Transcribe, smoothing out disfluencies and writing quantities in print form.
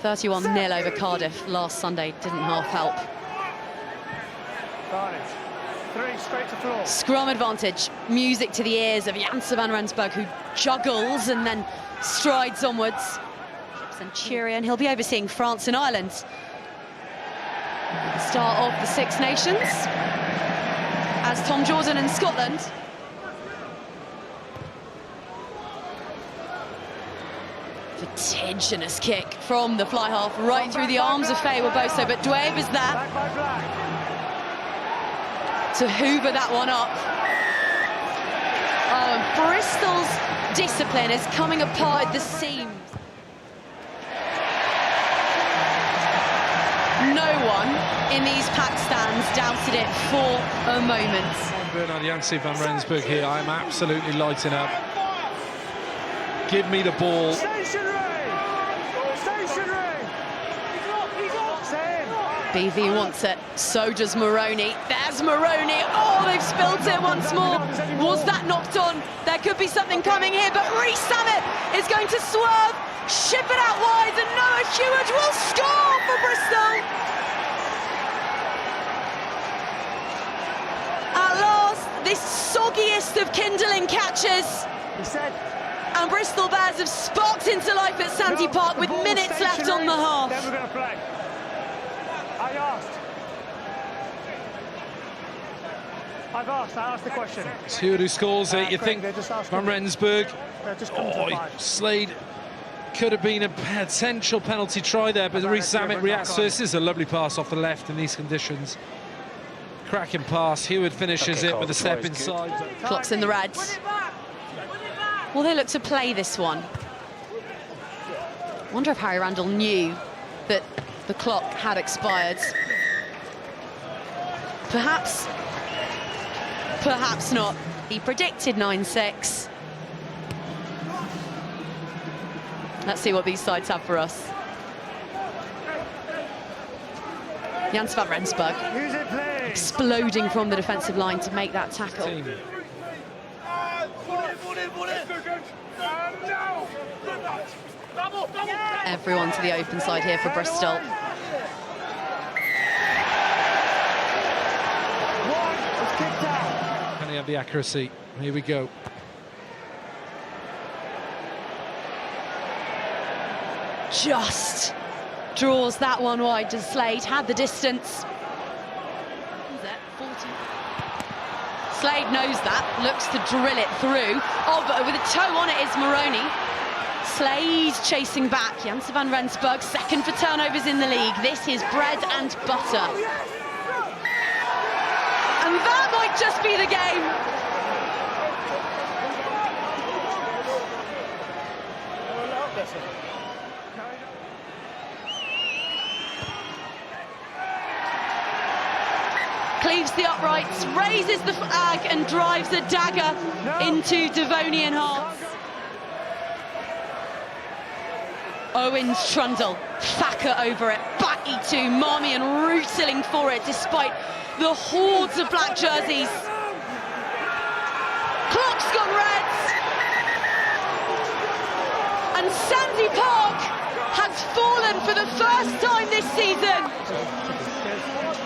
31-0 over Cardiff last Sunday didn't half help. Three straight to floor. Scrum advantage, music to the ears of Janse van Rensburg, who juggles and then strides onwards. Centurion, he'll be overseeing France and Ireland. Start of the Six Nations, as Tom Jordan in Scotland. Vertiginous kick from the fly half right through the arms of Faye Waboso, but Dwayne is there to hoover that one up. Oh, and Bristol's discipline is coming apart at the seams. No one in these packed stands doubted it for a moment. Bernard Janse van Rensburg here. I'm absolutely lighting up. Give me the ball. BV wants it, so does Maroney. There's Maroney. Oh, they've spilt it once more. Was that knocked on? There could be something coming here, but Rhys Sammet is going to swerve, ship it out wide, and Noah Heward will score for Bristol. At last, this soggiest of kindling catches. And Bristol Bears have sparked into life at Sandy Park with minutes left on the half. Then we're going to play. I asked the question. It's Heward who scores it. You think Van Rensburg. Slade could have been a potential penalty try there, but Rhys Sammet reacts. So this is a lovely pass off the left in these conditions. Cracking pass. Heward finishes it with a step inside. Clock's in the reds. Well, they look to play this one. Wonder if Harry Randall knew that the clock had expired. Perhaps not. He predicted 9-6. Let's see what these sides have for us. Janse van Rensburg exploding from the defensive line to make that tackle. Everyone to the open side here for Bristol. Can he have the accuracy? Here we go. Just draws that one wide to Slade, had the distance. Slade knows that, looks to drill it through. Oh, but with a toe on it is Maroney. Slade chasing back. Janse van Rensburg, second for turnovers in the league. This is bread and butter. And that might just be the game. Cleaves the uprights, raises the flag and drives a dagger into Devonian hearts. Owens Trundle, Thacker over it, Batty to Marmion rootling for it despite the hordes of black jerseys. Clock's gone reds. And Sandy Park has fallen for the first time this season.